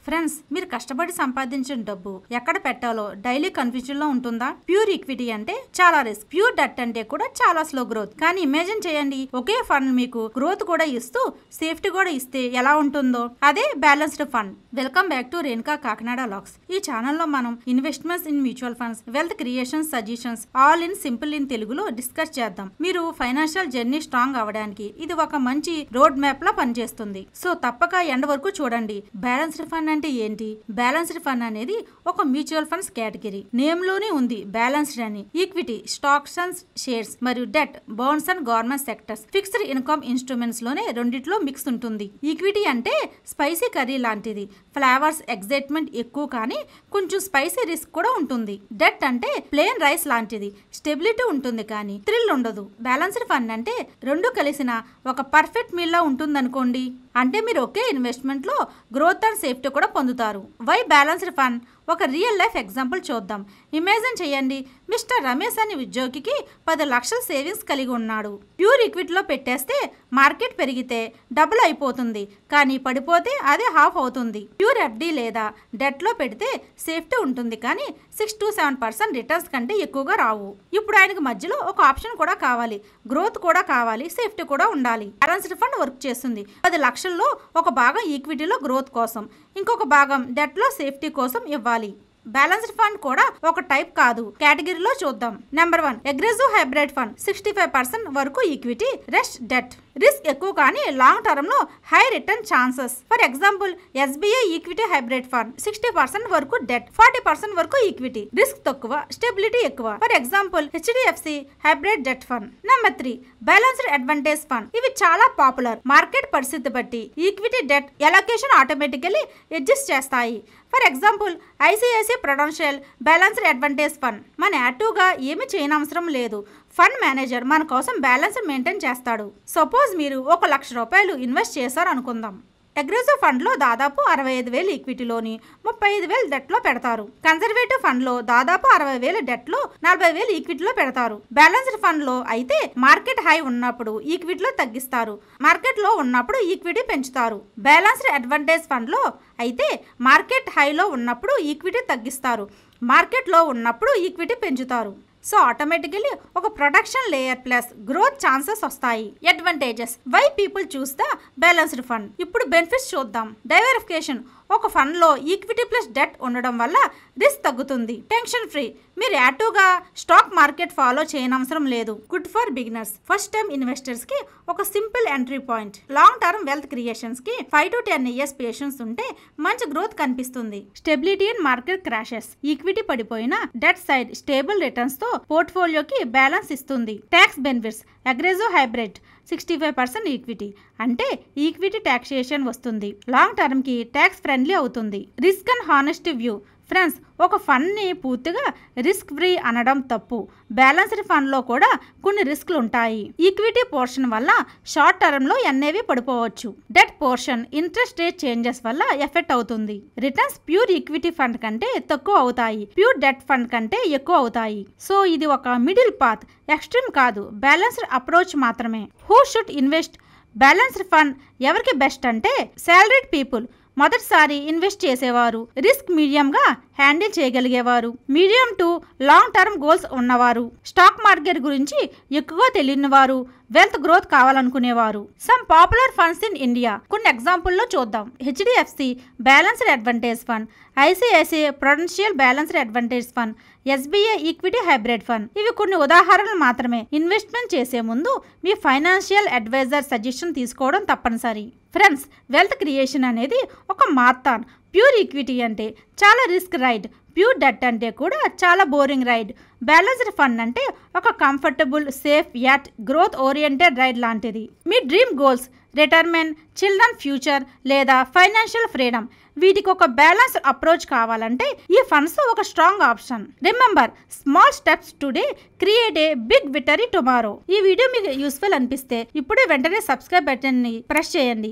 Friends, మీరు కష్టపడి సంపాదించిన డబ్బు ఎక్కడ పెట్టాలో డైలీ కన్ఫ్యూజన్ లో ఉంటుందా? ప్యూర్ ఈక్విటీ అంటే చాలా రిస్క్, ప్యూర్ డెట్ అంటే కూడా చాలా స్లో గ్రోత్. కానీ ఇమాజిన్ చేయండి, ఒకే ఫండ్ మీకు గ్రోత్ కూడా ఇస్తూ సేఫ్టీ కూడా ఇస్తే ఎలా ఉంటుందో, అదే balanced fund. Welcome back to Renuka Kakinada logs. ఈ ఛానల్లో మనం investments in mutual funds, wealth creation suggestions all in simple in తెలుగులో డిస్కస్ చేద్దాం. మీరు ఫైనాన్షియల్ జర్నీ స్ట్రాంగ్ అవడానికి ఇది ఒక మంచి రోడ్ మ్యాప్ లా పనిచేస్తుంది. సో తప్పక ఎండ్ వరకు చూడండి. బ్యాలెన్స్డ్ ఫండ్ అంటే ఏంటి? బ్యాలెన్స్డ్ ఫండ్ అనేది ఒక మ్యూచువల్ ఫండ్స్ కేటగిరీ. నేమ్ లోనే ఉంది బ్యాలెన్స్డ్ అని. ఈక్విటీ, స్టాక్స్ అండ్ షేర్స్ మరియు debt, bonds and government sectors, fixed income instruments లోనే రెండిట్లో మిక్స్ ఉంటుంది. ఈక్విటీ అంటే స్పైసీ కర్రీ లాంటిది. ఫ్లేవర్స్, ఎగ్జైట్మెంట్ ఎక్కువ కానీ కొంచెం స్పైసీ రిస్క్ కూడా ఉంటుంది. డెట్ అంటే ప్లేన్ రైస్ లాంటిది. స్టెబిలిటీ ఉంటుంది కానీ థ్రిల్ ఉండదు. బ్యాలెన్స్డ్ ఫండ్ అంటే రెండు కలిసిన ఒక పర్ఫెక్ట్ మీల్ లా ఉంటుంది అనుకోండి. అంటే మీరు ఒకే ఇన్వెస్ట్మెంట్ లో గ్రోత్ అండ్ సేఫ్టీ కూడా పొందుతారు. Why balanced fund? ఒక రియల్ లైఫ్ ఎగ్జాంపుల్ చూద్దాం. ఇమాజిన్ చేయండి, మిస్టర్ రమేష్ అనే ఉద్యోగికి 10 లక్షల సేవింగ్స్ కలిగి ఉన్నాడు. ప్యూర్ ఈక్విటీలో పెట్టేస్తే మార్కెట్ పెరిగితే డబుల్ అయిపోతుంది, కానీ పడిపోతే అదే హాఫ్ అవుతుంది. ప్యూర్ ఎఫ్డి లేదా డెట్ లో పెడితే సేఫ్టీ ఉంటుంది కానీ 6 to 7% రిటర్న్స్ కంటే ఎక్కువగా రావు. ఇప్పుడు ఆయనకు మధ్యలో ఒక ఆప్షన్ కూడా కావాలి. గ్రోత్ కూడా కావాలి, సేఫ్టీ కూడా ఉండాలి. బ్యాలెన్స్డ్ ఫండ్ వర్క్ చేస్తుంది. 10 లక్షల్లో ఒక భాగం ఈక్విటీలో గ్రోత్ కోసం, ఇంకొక భాగం డెట్ లో సేఫ్టీ కోసం ఇవ్వాలి. బ్యాలెన్స్డ్ ఫండ్ కూడా ఒక టైప్ కాదు, కేటగిరీలో చూద్దాం. Number 1 aggressive hybrid fund. 65% వరకు ఈక్విటీ, రెస్ట్ డెట్. రిస్క్ ఎక్కువ కానీ లాంగ్ టర్మ్ లో high return chances. For example SBI equity hybrid fund. 60% వరకు డెట్, 40% వరకు ఈక్విటీ. రిస్క్ తక్కువ, స్టెబిలిటీ ఎక్కువ. For example HDFC hybrid debt fund. Number 3 balanced advantage fund. ఇవి చాలా పాపులర్. మార్కెట్ పరిస్థితి బట్టి equity, debt allocation automatically adjust చేస్తాయి. For example ICICI Prudential balanced advantage fund. మన యాక్టివ్గా ఏమి చేయనవసరం లేదు. ఫండ్ మేనేజర్ మన కోసం బ్యాలెన్స్ మెయింటైన్ చేస్తాడు. సపోజ్ మీరు 1 లక్ష రూపాయలు ఇన్వెస్ట్ చేశారు అనుకుందాం. అగ్రెసివ్ ఫండ్ లో దాదాపు 65,000 ఈక్విటీలోని 35,000 డెట్ లో పెడతారు. కన్జర్వేటివ్ ఫండ్ లో దాదాపు 60,000 డెట్ లో 40,000 ఈక్విటీలో పెడతారు. బ్యాలెన్స్డ్ ఫండ్ లో అయితే మార్కెట్ హై ఉన్నప్పుడు ఈక్విటీలో తగ్గిస్తారు, మార్కెట్ లో ఉన్నప్పుడు ఈక్విటీ పెంచుతారు. బ్యాలెన్స్డ్ అడ్వాంటేజ్ ఫండ్ లో అయితే మార్కెట్ హైలో ఉన్నప్పుడు ఈక్విటీ తగ్గిస్తారు, మార్కెట్ లో ఉన్నప్పుడు ఈక్విటీ పెంచుతారు. సో ఆటోమేటికలీ ఒక protection layer plus growth chances వస్తాయి. Advantages. Why people choose the balanced fund. ఇప్పుడు బెనిఫిట్స్ చూద్దాం. డైవర్సిఫికేషన్. ఒక ఫండ్ లో ఈక్విటీ ప్లస్ డెట్ ఉండడం వల్ల రిస్క్ తగ్గుతుంది. Tension free. మీరు యాక్టివ్గా స్టాక్ మార్కెట్ ఫాలో చేయనవసరం లేదు. Good for beginners. First time investors కి ఒక simple entry point. Long term wealth creations కి 5 to 10 years పేషెన్స్ ఉంటే మంచి గ్రోత్ కనిపిస్తుంది. Stability in market crashes. Equity పడిపోయినా డెట్ సైడ్ స్టేబుల్ రిటర్న్స్ తో పోర్ట్ఫోలియోకి బ్యాలెన్స్ ఇస్తుంది. Tax benefits. Aggressive hybrid 65% equity అంటే ఈక్విటీ టాక్సేషన్ వస్తుంది. లాంగ్ టర్మ్ కి ట్యాక్స్ ఫ్రెండ్లీ అవుతుంది. Risk and honest view. Friends, ఒక ఫండ్ని పూర్తిగా రిస్క్ ఫ్రీ అనడం తప్పు. బ్యాలెన్స్డ్ ఫండ్లో కూడా కొన్ని రిస్క్లు ఉంటాయి. ఈక్విటీ పోర్షన్ వల్ల షార్ట్ టర్మ్లో ఎన్ఏవి పడిపోవచ్చు. Debt portion interest rate changes వల్ల ఎఫెక్ట్ అవుతుంది. రిటర్న్స్ ప్యూర్ ఈక్విటీ ఫండ్ కంటే తక్కువ అవుతాయి, ప్యూర్ డెట్ ఫండ్ కంటే ఎక్కువ అవుతాయి. సో ఇది ఒక మిడిల్ పాత్, ఎక్స్ట్రీమ్ కాదు, బ్యాలెన్స్డ్ అప్రోచ్ మాత్రమే. Who should invest? Balanced fund ఎవరికి బెస్ట్ అంటే సాలరీడ్ పీపుల్, మొదటిసారి ఇన్వెస్ట్ చేసేవారు, రిస్క్ మీడియంగా హ్యాండిల్ చేయగలిగేవారు, medium to long term goals ఉన్నవారు, స్టాక్ మార్కెట్ గురించి ఎక్కువగా తెలియని వారు, వెల్త్ గ్రోత్ కావాలనుకునేవారు. Some popular funds in India. కొన్ని ఎగ్జాంపుల్లో చూద్దాం. HDFC balanced advantage fund, ICICI Prudential balanced advantage fund, SBI equity hybrid fund. ఇవి కొన్ని ఉదాహరణలు మాత్రమే. ఇన్వెస్ట్మెంట్ చేసే ముందు మీ ఫైనాన్షియల్ అడ్వైజర్ సజెషన్ తీసుకోవడం తప్పనిసరి. ఫ్రెండ్స్, వెల్త్ క్రియేషన్ అనేది ఒక మారథాన్. ప్యూర్ ఈక్విటీ అంటే చాలా రిస్క్ రైడ్, ప్యూర్ డెట్ అంటే కూడా చాలా బోరింగ్ రైడ్. బ్యాలెన్స్డ్ ఫండ్ అంటే ఒక comfortable, safe yet growth oriented ride లాంటిది. మీ dream goals, retirement, children future లేదా ఫైనాన్షియల్ ఫ్రీడమ్, వీటికి ఒక బ్యాలెన్స్ అప్రోచ్ కావాలంటే ఈ ఫండ్స్ ఒక strong option. Remember, small steps today create a big victory tomorrow. ఈ వీడియో మీకు యూస్ఫుల్ అనిపిస్తే ఇప్పుడే వెంటనే సబ్స్క్రైబ్ బటన్ ని ప్రెస్ చేయండి.